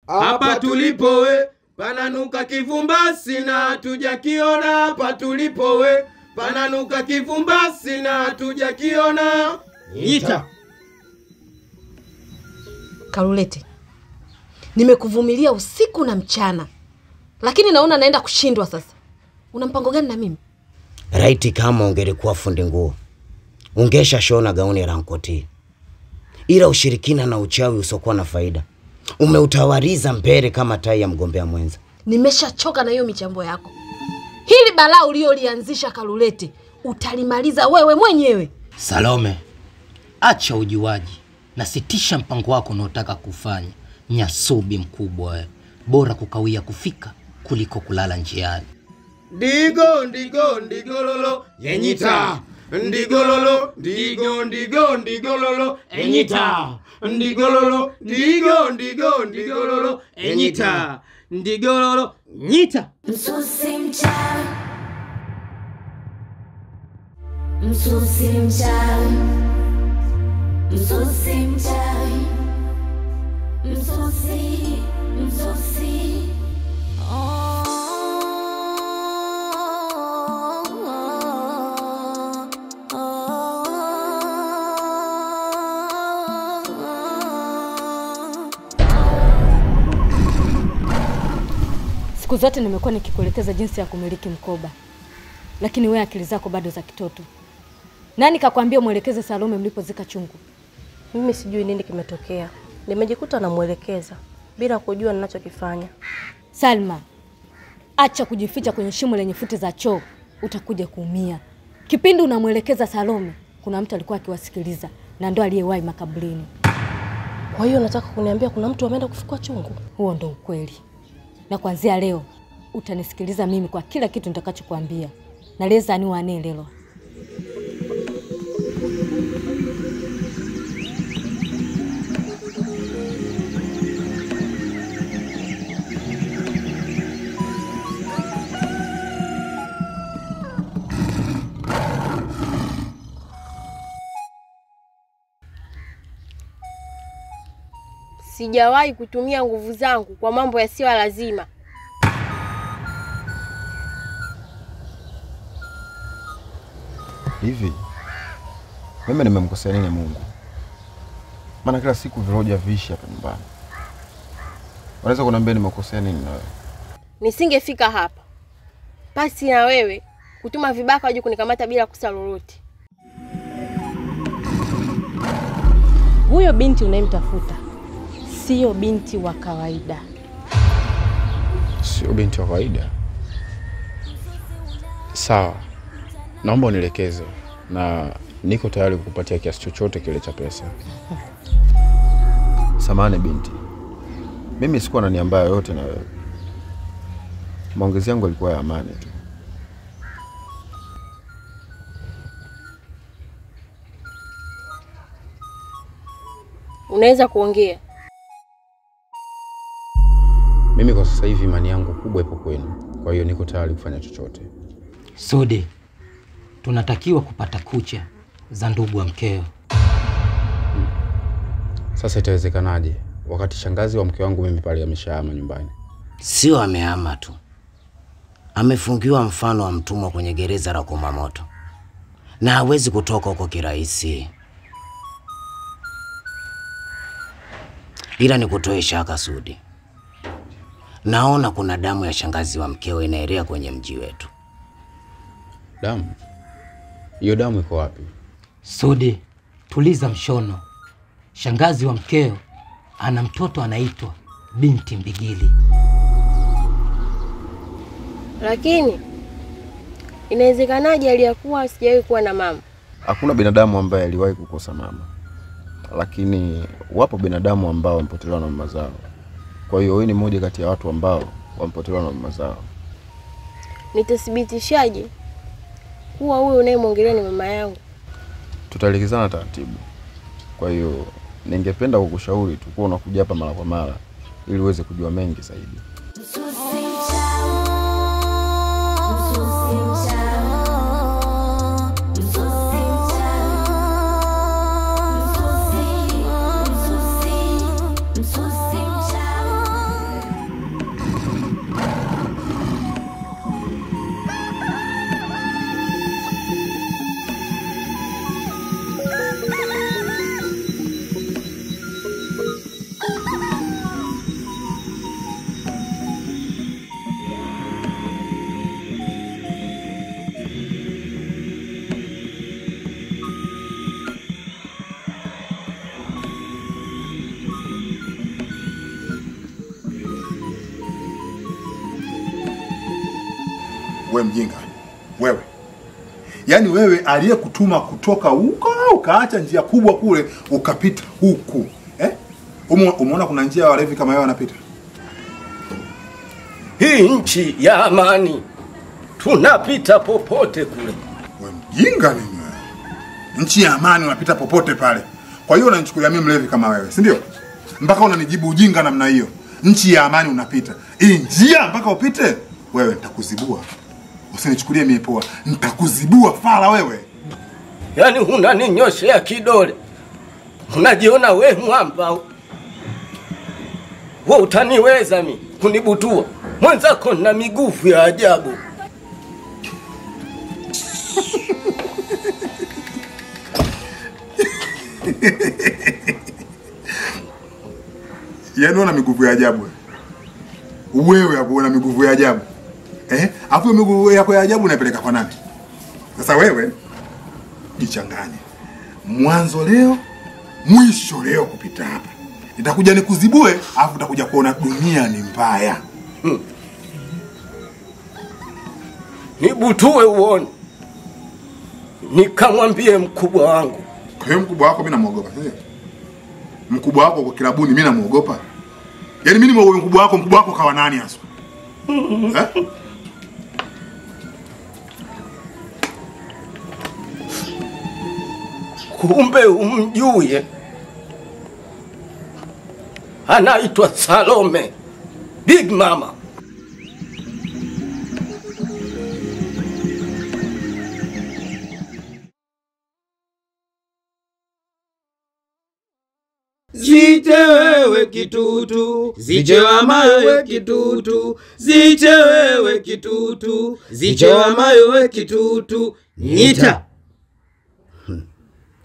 Hapa tulipo we pananuka kivumbasi na hatujakiona. Hapa tulipo we pananuka kivumbasi na hatujakiona. Nyita. Kalulete, nimekuvumilia usiku na mchana, lakini naona naenda kushindwa sasa. Una mpango gani na mimi? Right, kama ungelikuwa fundi nguo ungesha shona gauni la Nkoti. Ila ushirikina na uchawi usokuwa na faida umeutawariza mbele kama tai ya mgombea mwenza. Nimeshachoka na hiyo michambo yako. Hili balaa uliolianzisha Kalulete utalimaliza wewe mwenyewe. Salome, acha ujuaji na sitisha mpango wako unaotaka kufanya. Nyasubi mkubwa wewe. Bora kukawia kufika kuliko kulala njiani. Ndigo ndigo ndigo lolo Yenyita. Ndigo lolo ndigo ndigo ndigo lolo Yenyita. Ndigo lolo ndigo ndigo ndigo lolo Yenyita. Ndigo lolo nyita. Msusi mchawi, msusi mchawi, msusi mchawi, msusi, msusi. Siku zote nimekuwa nikikuelekeza jinsi ya kumiliki mkoba, lakini wewe akili zako bado za kitoto. Nani kakwambia muelekeze Salome mlipozika chungu? Mimi sijui nini kimetokea. Nimejikuta namuelekeza bila kujua ninachokifanya. Salma, acha kujificha kwenye shimo lenye futi za choo, utakuja kuumia. Kipindi unamuelekeza Salome, kuna mtu alikuwa akiwasikiliza na ndo aliyewahi makaburini. Kwa hiyo nataka kuniambia kuna mtu ameenda kufukua chungu? Huo ndo ukweli. Na kuanzia leo utanisikiliza mimi kwa kila kitu nitakachokuambia. Na leza ni wanelelo. Sijawahi kutumia nguvu zangu kwa mambo yasiyo lazima. Hivi mimi nimemkosea nini Mungu? Maana kila siku viroja vishi hapa nyumbani. Unaweza kuniambia nimekosea nini na wewe? Nisingefika hapa pasi na wewe kutuma vibaka waje kunikamata bila kosa lolote. Huyo binti unayemtafuta sio binti wa kawaida. Sio binti wa kawaida? Sawa. Naomba unielekeze na niko tayari kukupatia kiasi chochote kile cha pesa. Samahani binti. Mimi sikuwa na nia mbaya yoyote na wewe. Maongezi yangu yalikuwa ya amani tu. Unaweza kuongea? Mimi kwa sasa hivi imani yangu kubwa ipo kwenu. Kwa hiyo niko tayari kufanya chochote. Sudi, tunatakiwa kupata kucha za ndugu wa mkeo. Sasa itawezekanaje wakati shangazi wa mke wangu mimi pale ameshahama nyumbani? Sio amehama tu, amefungiwa mfano wa mtumwa kwenye gereza la Kumamoto na hawezi kutoka huko kirahisi. Ila nikutoe shaka Sudi, naona kuna damu ya shangazi wa mkeo inaelea kwenye mji wetu. Damu? Hiyo damu iko wapi? Sudi, tuliza mshono. Shangazi wa mkeo ana mtoto anaitwa Binti Mbigili. Lakini inawezekanaje aliyakuwa sijawahi kuwa na mama? Hakuna binadamu ambaye aliwahi kukosa mama. Lakini wapo binadamu ambao wamepotelewa na mama zao. Kwa hiyo wewe ni mmoja kati ya watu ambao wamepotelewa na mama zao. Nitathibitishaje kuwa huyu unayemwongelea ni mama yangu? Tutaelekezana taratibu. Kwa hiyo ningependa kukushauri tu kuwa unakuja hapa mara kwa mara ili uweze kujua mengi zaidi. Wewe mjinga. Wewe. Yaani wewe aliyekutuma kutoka huko ukaacha njia kubwa kule ukapita huku. Umeona kuna njia ya walevi kama wewe wanapita? Hii nchi ya amani. Tunapita popote kule. Wewe mjinga nini wewe? Nchi ya amani unapita popote pale. Kwa hiyo unanichukulia mimi mlevi kama wewe, si ndio? Mpaka unanijibu ujinga namna hiyo. Nchi ya amani unapita. Hii njia mpaka upite? Wewe nitakuzibua. Usinichukulie mimi poa. Nitakuzibua fala wewe. Yaani unaninyoshea kidole. Unajiona we mwamba. Wewe utaniweza mimi kunibutua. Mwenzako na miguvu ya ajabu. Yaani una miguvu ya ajabu. Wewe hapo una miguvu ya ajabu. Afu miguvu yako ya ajabu unapeleka kwa nani? Sasa wewe jichanganye. Mwanzo leo, mwisho leo kupita hapa. Nitakuja nikuzibue, afu utakuja kuona dunia ni mbaya. Nibutue uone. Nikamwambie mkubwa wangu. Kwa hiyo mkubwa wako mimi namuogopa, sio? Mkubwa wako kwa kilabuni mimi namuogopa. Yaani mimi ni mkubwa wako kawa nani hasa? Kumbe umjue. Anaitwa Salome. Big Mama. Zite wewe kitutu, ziche wa mawe kitutu, ziche wewe kitutu, ziche wa mawe kitutu, Nyita.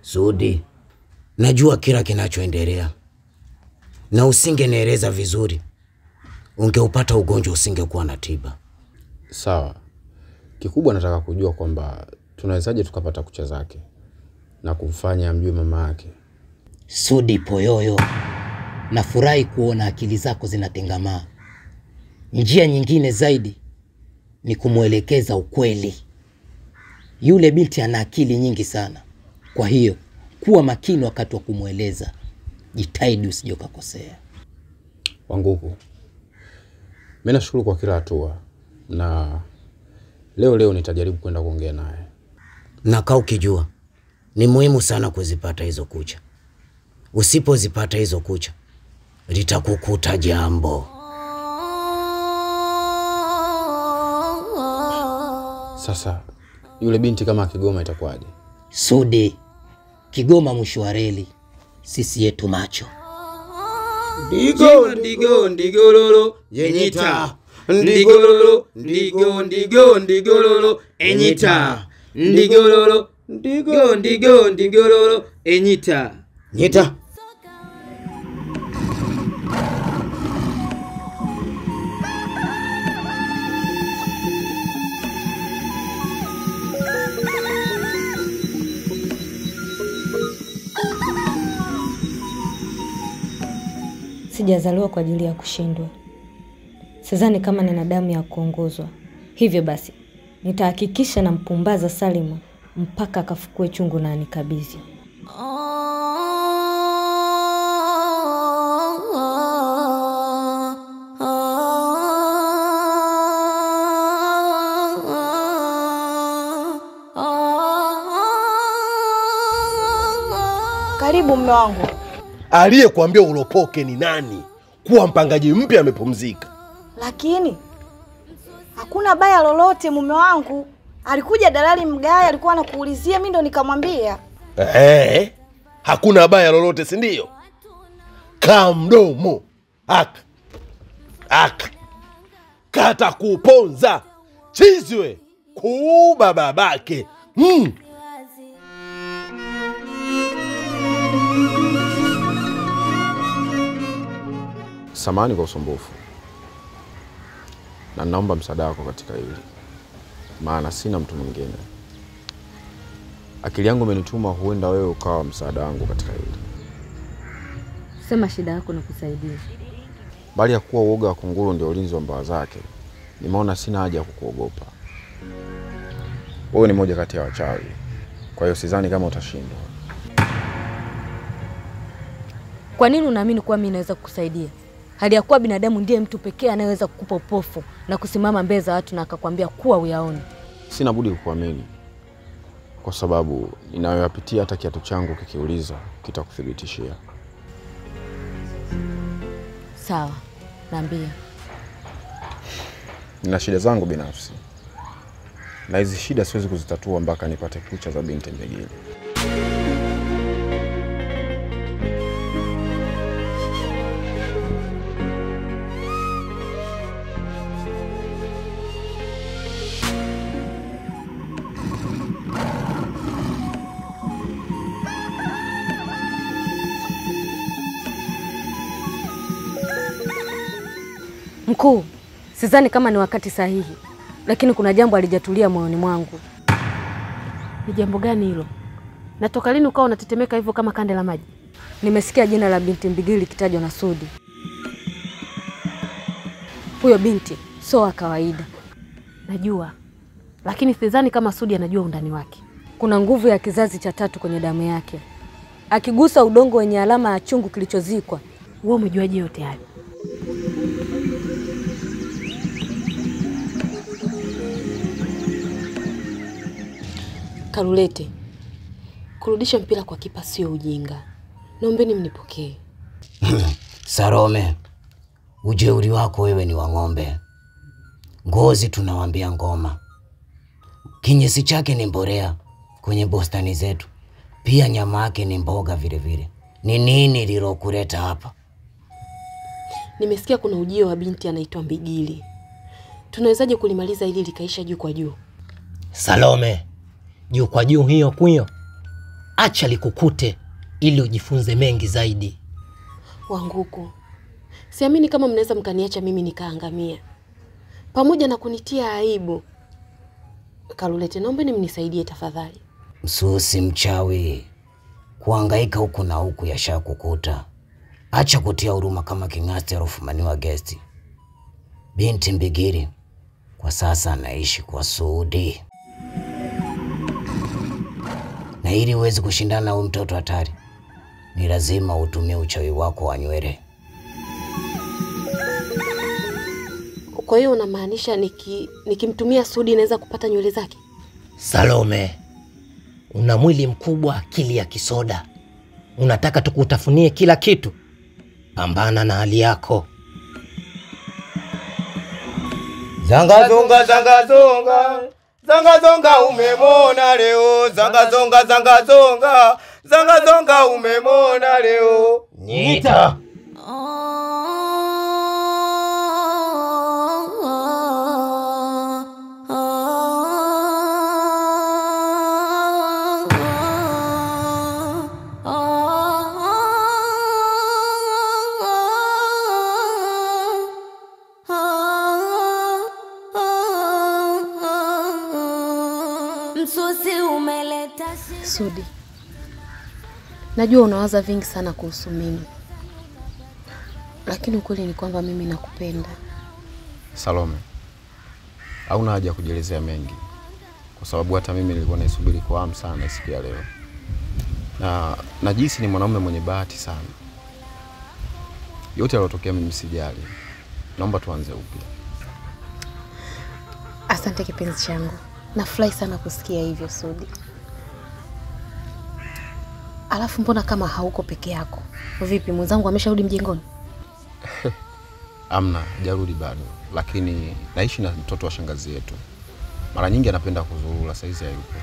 Sudi, najua kila kinachoendelea. Na usingenieleza vizuri, ungeupata ugonjwa usingekuwa na tiba. Sawa. Kikubwa nataka kujua kwamba tunawezaje tukapata kucha zake na kumfanya amjue mama yake. Sudi Poyoyo, nafurahi kuona akili zako zinatengamaa. Njia nyingine zaidi ni kumuelekeza ukweli. Yule binti ana akili nyingi sana. Kwa hiyo, kuwa makini wakati wa kumueleza. Jitahidi usije ukakosea. Wanguku, mimi nashukuru kwa kila hatua na leo nitajaribu kwenda kuongea naye. Na kaa ukijua ni muhimu sana kuzipata hizo kucha. Usipozipata hizo kucha litakukuta jambo. Sasa yule binti kama akigoma itakuwaje? Sudi, Kigoma mwisho wa reli. Sisi yetu macho. Ndigo ndigo ndigololo Nyita. Ndigololo ndigo ndigo ndigololo Nyita. Ndigololo ndigo ndigo ndigololo Nyita. Nyita. Sijazaliwa kwa ajili ya kushindwa. Sidhani kama nina damu ya kuongozwa. Hivyo basi, nitahakikisha na mpumbaza Salima mpaka akafukue chungu na anikabidhi. Karibu mume wangu. Aliyekuambia ulopoke ni nani? Kuwa mpangaji mpya amepumzika. Lakini hakuna baya lolote mume wangu. Alikuja dalali mgaya, alikuwa anakuulizia, mimi ndo nikamwambia. Hakuna baya lolote, si ndio? Kaa mdomo. Kata kuponza. Chizwe kuuba babake. Samahani kwa usumbufu. Na naomba msaada wako katika hili. Maana sina mtu mwingine. Akili yangu imenituma huenda wewe ukawa msaada wangu katika hili. Sema shida yako na kusaidia. Bali ya kuwa uoga wa kunguru ndio ulinzi wa mbawa zake, nimeona sina haja ya kukuogopa. wewe ni moja kati ya wachawi. Kwa hiyo sidhani kama utashindwa. Kwa nini unaamini kuwa mimi naweza kukusaidia? Hali ya kuwa binadamu ndiye mtu pekee anayeweza kukupa upofu na kusimama mbele za watu na akakwambia kuwa uyaone. Sina budi kukuamini. Kwa sababu ninayoyapitia hata kiatu changu kikiuliza kitakuthibitishia. Sawa, naambia. Nina shida zangu binafsi. Na hizi shida siwezi kuzitatua mpaka nipate kucha za binti Mbegili. Mkuu, sidhani kama ni wakati sahihi, lakini kuna jambo alijatulia moyoni mwangu. Ni jambo gani hilo? Natoka lini ukao unatetemeka hivyo kama kande la maji? Nimesikia jina la binti Mbigili kitajwa na Sudi. Huyo binti sio wa kawaida. Najua, lakini sidhani kama Sudi anajua undani wake. Kuna nguvu ya kizazi cha 3 kwenye damu yake. Akigusa udongo wenye alama ya chungu kilichozikwa. Wewe umejuaje yote hayo? Karulete, kurudisha mpira kwa kipa sio ujinga. Naombeni mnipokee. Salome, ujeuri wako wewe ni wa ng'ombe. Ngozi tunawaambia ngoma. Kinyesi chake ni mborea kwenye bustani zetu. Pia nyama yake ni mboga vile vile. Ni nini lilokuleta hapa? Nimesikia kuna ujio wa binti anaitwa Mbigili. Tunawezaje kulimaliza ili likaisha juu kwa juu? Salome, juu kwa juu hiyo kuyo. Acha likukute ili ujifunze mengi zaidi. Wanguku, siamini kama mnaweza mkaniacha mimi nikaangamia. Pamoja na kunitia aibu. Karulete, naombeni mnisaidie tafadhali. Msusi mchawi. Kuhangaika huku na huku yashakukuta. Acha kutia huruma kama king'asti alofumaniwa gesti. Binti Mbigili kwa sasa anaishi kwa Sudi. Na ili uweze kushindana na huyu mtoto hatari, ni lazima utumie uchawi wako wa nywele. Kwa hiyo unamaanisha nikimtumia Sudi naweza kupata nywele zake? Salome, una mwili mkubwa, akili ya kisoda. Unataka tukutafunie kila kitu? Pambana na hali yako. Zanga zonga zanga zonga. Zanga zonga umemona leo. Zanga zonga zanga zonga. Zanga zonga umemona leo. Nyita. Sudi, najua unawaza vingi sana kuhusu mimi. Lakini ukweli ni kwamba mimi nakupenda. Salome, hauna haja kujielezea mengi. Kwa sababu hata mimi nilikuwa naisubiri kwa hamu sana siku ya leo. Na najisi ni mwanaume mwenye bahati sana. Yote yalotokea mimi sijali. Naomba tuanze upya. Asante kipenzi changu. Nafurahi sana kusikia hivyo Sudi. Alafu mbona kama hauko peke yako? Vipi, mwenzangu amesharudi mjengoni? Amna, hajarudi bado. Lakini naishi na mtoto wa shangazi yetu. Mara nyingi anapenda kuzurura, saizi hayupo.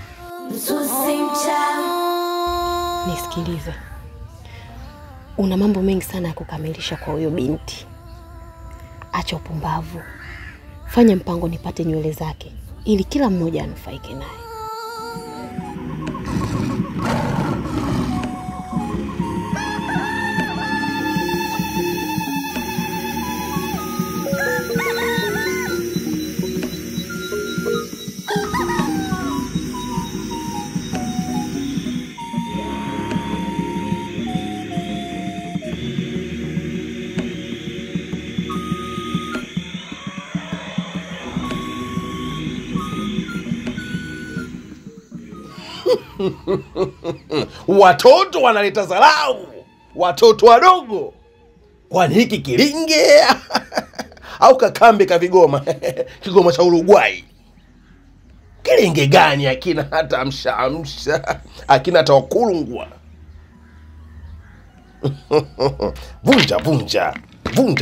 Nisikilize. Una mambo mengi sana ya kukamilisha kwa huyo binti. Acha upumbavu. Fanya mpango nipate nywele zake ili kila mmoja anufaike naye. Watoto wanaleta dharau, watoto wadogo. Kwani hiki kilinge au kakambe ka Vigoma? Kigoma cha Uruguay. Kilinge gani akina hata amsha, akina hata wakulungwa.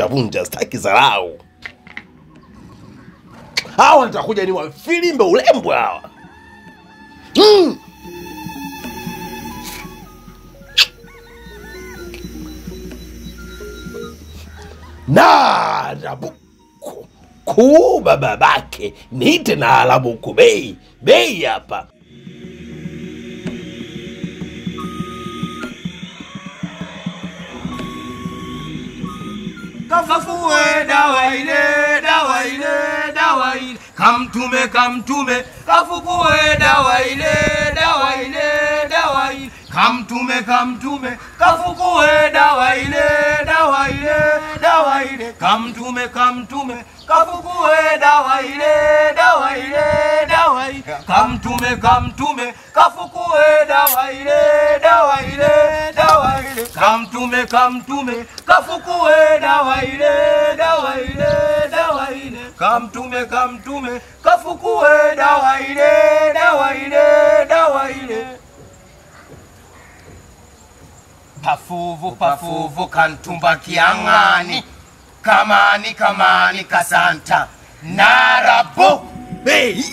Vunja, sitaki dharau. Hawa nitakuja ni wafilimbe ulembo hawa. Narabuku kuba babake niite Narabuku bei hapa. Kafufue dawa ile kamtume kafufue dawa ile kamtume kafufue dawa ile kamtume kafufue dawa ile kamtume kafufue dawa ile kamtume kafufue dawa ile kamtume kafufue dawa ile pafuvu kantumba kiangani kamani kasanta Narabuku. Bei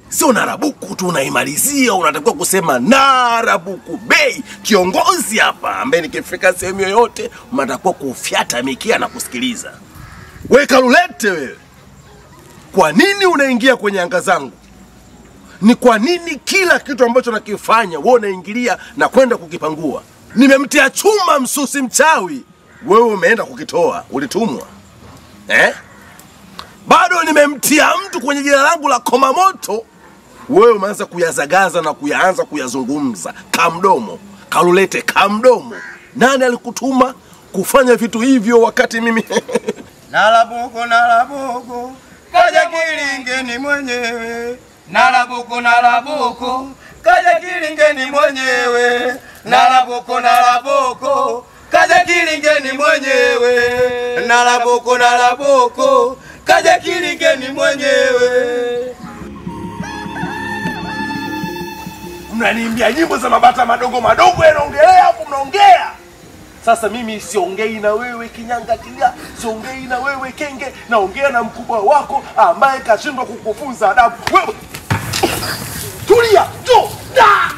sio Narabuku tu unaimalizia, unatakiwa kusema Narabuku bei. Kiongozi hapa ambaye nikifika sehemu yoyote mnatakiwa kufyata mikia na kusikiliza. Wewe Kalulete wewe, kwa nini unaingia kwenye anga zangu? Ni kwa nini kila kitu ambacho nakifanya wewe unaingilia na kwenda kukipangua? Nimemtia chuma msusi mchawi, wewe umeenda kukitoa, ulitumwa. Bado nimemtia mtu kwenye jina langu la Komamoto, wewe umeanza kuyazagaza na kuyaanza kuyazungumza. Kamdomo, Kalulete kamdomo. Nani alikutuma kufanya vitu hivyo wakati mimi Narabuku kaja kilingeni mwenyewe. Narabuku kaja kilingeni mwenyewe. Narabuku kaja kilingeni mwenyewe. Narabuku kaja kilingeni mwenyewe. Mnaniimbia nyimbo za mabata madogo yanaongelea hapo mnaongea. Sasa mimi siongei na wewe Kinyangatia, siongei na wewe Kenge, naongea na mkubwa wako ambaye kashindwa kukufunza adabu. Wewe tulia, tu da.